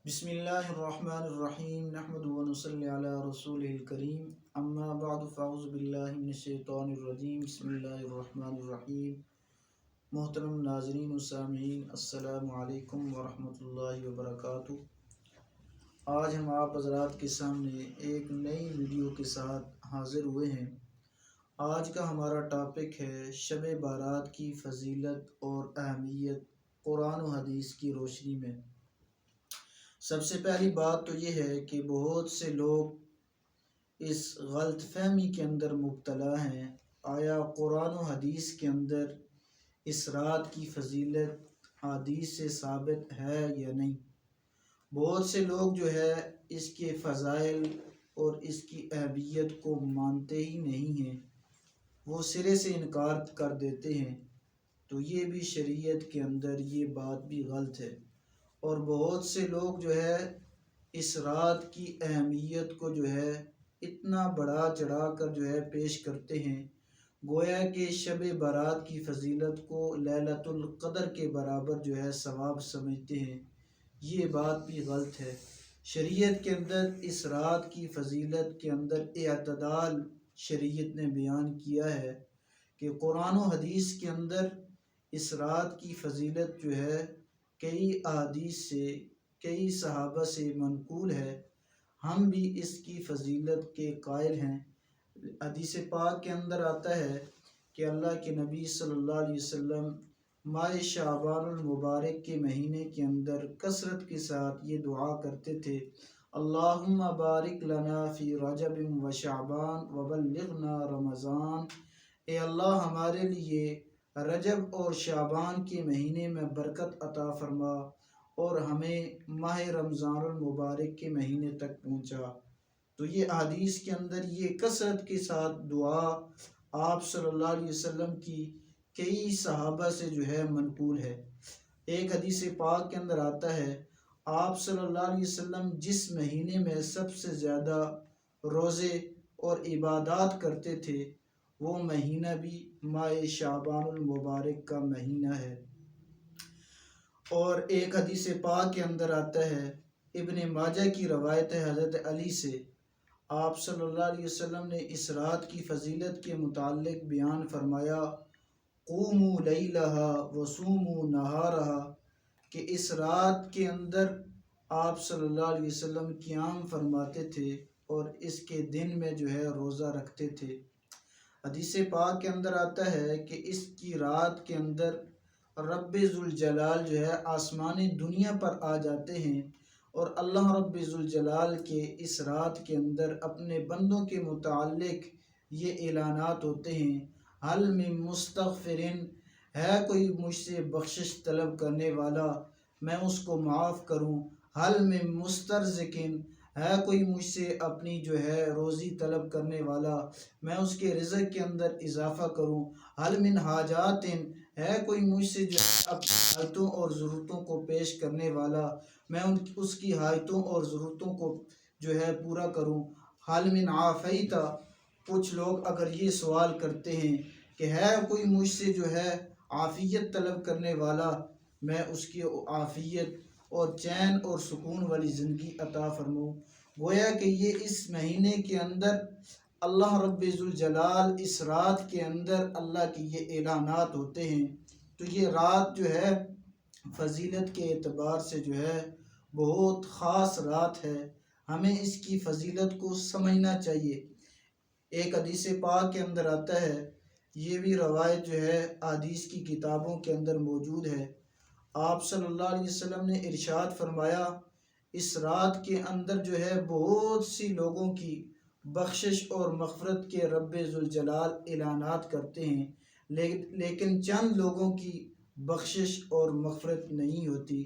بسم اللہ الرحمن الرحیم نحمد و نصلی علی رسول الکریم اما بعد فاعوذ باللہ من الشیطان الرجیم بسم اللہ الرحمن الرحیم۔ محترم ناظرین و سامعین، السلام علیکم ورحمۃ اللہ وبرکاتہ۔ آج ہم آپ حضرات کے سامنے ایک نئی ویڈیو کے ساتھ حاضر ہوئے ہیں۔ آج کا ہمارا ٹاپک ہے شب بارات کی فضیلت اور اہمیت قرآن و حدیث کی روشنی میں۔ سب سے پہلی بات تو یہ ہے کہ بہت سے لوگ اس غلط فہمی کے اندر مبتلا ہیں، آیا قرآن و حدیث کے اندر اس رات کی فضیلت حدیث سے ثابت ہے یا نہیں۔ بہت سے لوگ جو ہے اس کے فضائل اور اس کی اہمیت کو مانتے ہی نہیں ہیں، وہ سرے سے انکار کر دیتے ہیں۔ تو یہ بھی شریعت کے اندر یہ بات بھی غلط ہے، اور بہت سے لوگ جو ہے اس رات کی اہمیت کو جو ہے اتنا بڑا چڑھا کر جو ہے پیش کرتے ہیں، گویا کہ شب بارات کی فضیلت کو لیلۃ القدر کے برابر جو ہے ثواب سمجھتے ہیں۔ یہ بات بھی غلط ہے۔ شریعت کے اندر اس رات کی فضیلت کے اندر اعتدال شریعت نے بیان کیا ہے کہ قرآن و حدیث کے اندر اس رات کی فضیلت جو ہے کئی احادیث سے، کئی صحابہ سے منقول ہے۔ ہم بھی اس کی فضیلت کے قائل ہیں۔ حدیث پاک کے اندر آتا ہے کہ اللہ کے نبی صلی اللہ علیہ وسلم ماہ شعبان المبارک کے مہینے کے اندر کثرت کے ساتھ یہ دعا کرتے تھے، اللہم بارک لنا فی رجب و شعبان وبلغنا رمضان۔ اے اللہ ہمارے لیے رجب اور شعبان کے مہینے میں برکت عطا فرما اور ہمیں ماہ رمضان المبارک کے مہینے تک پہنچا۔ تو یہ حدیث کے اندر یہ کثرت کے ساتھ دعا آپ صلی اللہ علیہ وسلم کی کئی صحابہ سے جو ہے منقول ہے۔ ایک حدیث پاک کے اندر آتا ہے، آپ صلی اللہ علیہ وسلم جس مہینے میں سب سے زیادہ روزے اور عبادات کرتے تھے وہ مہینہ بھی ماہ شعبان المبارک کا مہینہ ہے۔ اور ایک حدیث پاک کے اندر آتا ہے، ابن ماجہ کی روایت ہے حضرت علی سے، آپ صلی اللہ علیہ وسلم نے اس رات کی فضیلت کے متعلق بیان فرمایا، قوموا لیلہا وصوموا نہارہا، کہ اس رات کے اندر آپ صلی اللہ علیہ وسلم قیام فرماتے تھے اور اس کے دن میں جو ہے روزہ رکھتے تھے۔ حدیث پاک کے اندر آتا ہے کہ اس کی رات کے اندر رب ذوالجلال جو ہے آسمانی دنیا پر آ جاتے ہیں، اور اللہ رب ذوالجلال کے اس رات کے اندر اپنے بندوں کے متعلق یہ اعلانات ہوتے ہیں، حل من مستغفرن، ہے کوئی مجھ سے بخشش طلب کرنے والا میں اس کو معاف کروں، حل من مسترزقن، ہے کوئی مجھ سے اپنی جو ہے روزی طلب کرنے والا میں اس کے رزق کے اندر اضافہ کروں، حل من حاجات، ہے کوئی مجھ سے جو ہے اپنی حاجتوں اور ضرورتوں کو پیش کرنے والا میں اس کی حاجتوں اور ضرورتوں کو جو ہے پورا کروں، حل من عافیت۔ کچھ لوگ اگر یہ سوال کرتے ہیں کہ ہے کوئی مجھ سے جو ہے عافیت طلب کرنے والا میں اس کی عافیت اور چین اور سکون والی زندگی عطا فرماؤں، گویا کہ یہ اس مہینے کے اندر اللہ رب ذوالجلال اس رات کے اندر اللہ کی یہ اعلانات ہوتے ہیں۔ تو یہ رات جو ہے فضیلت کے اعتبار سے جو ہے بہت خاص رات ہے، ہمیں اس کی فضیلت کو سمجھنا چاہیے۔ ایک حدیث پاک کے اندر آتا ہے، یہ بھی روایت جو ہے حدیث کی کتابوں کے اندر موجود ہے، آپ صلی اللہ علیہ وسلم نے ارشاد فرمایا، اس رات کے اندر جو ہے بہت سی لوگوں کی بخشش اور مغفرت کے رب ذوالجلال اعلانات کرتے ہیں، لیکن چند لوگوں کی بخشش اور مغفرت نہیں ہوتی۔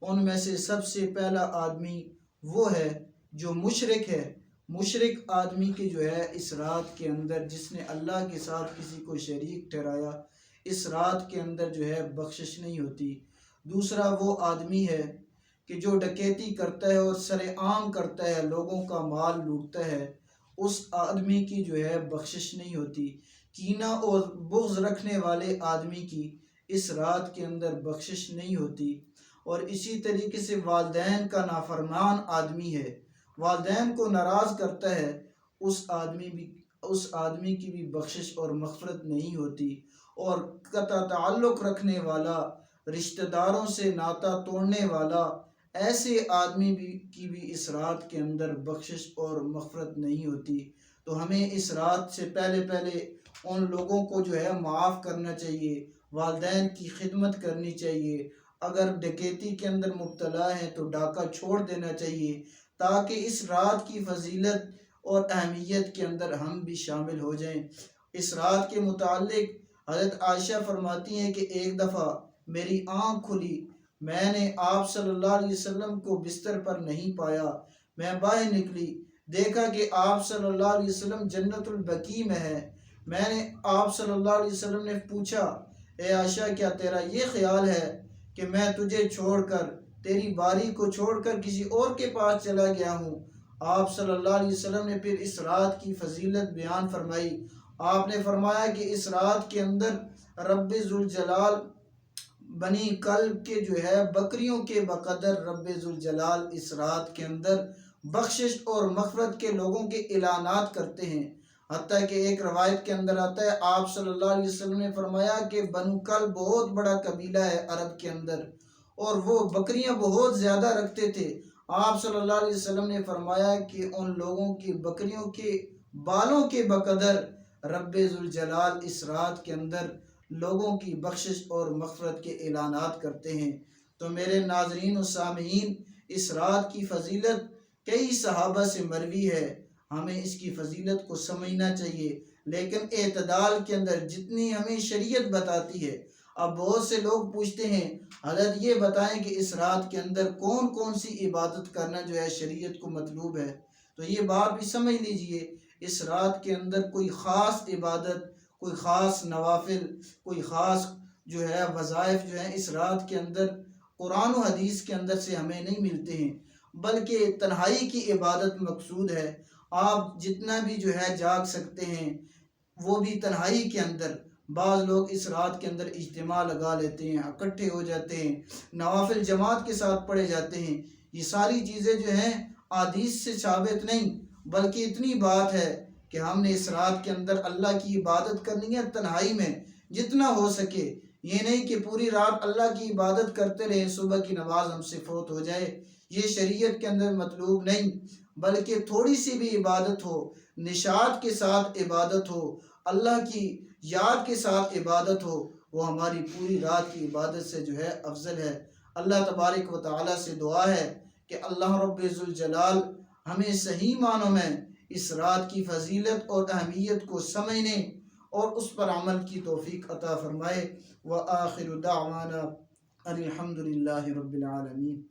ان میں سے سب سے پہلا آدمی وہ ہے جو مشرک ہے۔ مشرک آدمی کے جو ہے اس رات کے اندر جس نے اللہ کے ساتھ کسی کو شریک ٹھہرایا، اس رات کے اندر جو ہے بخشش نہیں ہوتی۔ دوسرا وہ آدمی ہے کہ جو ڈکیتی کرتا ہے اور سر عام کرتا ہے، لوگوں کا مال لوٹتا ہے، اس آدمی کی جو ہے بخشش نہیں ہوتی۔ کینہ اور بغض رکھنے والے آدمی کی اس رات کے اندر بخشش نہیں ہوتی۔ اور اسی طریقے سے والدین کا نافرمان آدمی ہے، والدین کو ناراض کرتا ہے، اس آدمی کی بھی بخشش اور مغفرت نہیں ہوتی۔ اور قطع تعلق رکھنے والا، رشتہ داروں سے ناطہ توڑنے والا، ایسے آدمی کی بھی اس رات کے اندر بخشش اور مغفرت نہیں ہوتی۔ تو ہمیں اس رات سے پہلے ان لوگوں کو جو ہے معاف کرنا چاہیے، والدین کی خدمت کرنی چاہیے، اگر ڈکیتی کے اندر مبتلا ہیں تو ڈاکہ چھوڑ دینا چاہیے، تاکہ اس رات کی فضیلت اور اہمیت کے اندر ہم بھی شامل ہو جائیں۔ اس رات کے متعلق حضرت عائشہ فرماتی ہیں کہ ایک دفعہ میری آنکھ کھلی، میں نے آپ صلی اللہ علیہ وسلم کو بستر پر نہیں پایا، میں باہر نکلی، دیکھا کہ آپ صلی اللہ علیہ وسلم جنت البقیع میں ہے۔ میں نے آپ صلی اللہ علیہ وسلم نے پوچھا، اے عائشہ کیا تیرا یہ خیال ہے کہ میں تجھے چھوڑ کر، تیری باری کو چھوڑ کر کسی اور کے پاس چلا گیا ہوں؟ آپ صلی اللہ علیہ وسلم نے پھر اس رات کی فضیلت بیان فرمائی۔ آپ نے فرمایا کہ اس رات کے اندر رب ذوالجلال بنی کلب کے جو ہے بکریوں کے بقدر رب ذوالجلال اس رات کے اندر بخشش اور مغفرت کے لوگوں کے اعلانات کرتے ہیں۔ حتیٰ کہ ایک روایت کے اندر آتا ہے، آپ صلی اللہ علیہ وسلم نے فرمایا کہ بنو کلب بہت بڑا قبیلہ ہے عرب کے اندر، اور وہ بکریاں بہت زیادہ رکھتے تھے۔ آپ صلی اللہ علیہ وسلم نے فرمایا کہ ان لوگوں کی بکریوں کے بالوں کے بقدر رب ذوالجلال اس رات کے اندر لوگوں کی بخشش اور مغفرت کے اعلانات کرتے ہیں۔ تو میرے ناظرین و سامعین، اس رات کی فضیلت کئی صحابہ سے مروی ہے، ہمیں اس کی فضیلت کو سمجھنا چاہیے، لیکن اعتدال کے اندر جتنی ہمیں شریعت بتاتی ہے۔ اب بہت سے لوگ پوچھتے ہیں، حضرت یہ بتائیں کہ اس رات کے اندر کون کون سی عبادت کرنا جو ہے شریعت کو مطلوب ہے؟ تو یہ بات بھی سمجھ لیجئے، اس رات کے اندر کوئی خاص عبادت، کوئی خاص نوافل، کوئی خاص جو ہے وظائف جو ہیں اس رات کے اندر قرآن و حدیث کے اندر سے ہمیں نہیں ملتے ہیں، بلکہ تنہائی کی عبادت مقصود ہے۔ آپ جتنا بھی جو ہے جاگ سکتے ہیں، وہ بھی تنہائی کے اندر۔ بعض لوگ اس رات کے اندر اجتماع لگا لیتے ہیں، اکٹھے ہو جاتے ہیں، نوافل جماعت کے ساتھ پڑھے جاتے ہیں۔ یہ ساری چیزیں جو ہیں احادیث سے ثابت نہیں، بلکہ اتنی بات ہے کہ ہم نے اس رات کے اندر اللہ کی عبادت کرنی ہے تنہائی میں جتنا ہو سکے۔ یہ نہیں کہ پوری رات اللہ کی عبادت کرتے رہیں، صبح کی نماز ہم سے فوت ہو جائے، یہ شریعت کے اندر مطلوب نہیں، بلکہ تھوڑی سی بھی عبادت ہو، نشاط کے ساتھ عبادت ہو، اللہ کی یاد کے ساتھ عبادت ہو، وہ ہماری پوری رات کی عبادت سے جو ہے افضل ہے۔ اللہ تبارک و تعالی سے دعا ہے کہ اللہ رب ذوالجلال ہمیں صحیح معنوں میں اس رات کی فضیلت اور اہمیت کو سمجھنے اور اس پر عمل کی توفیق عطا فرمائے۔ وآخر دعوانا ان الحمد للہ رب العالمین۔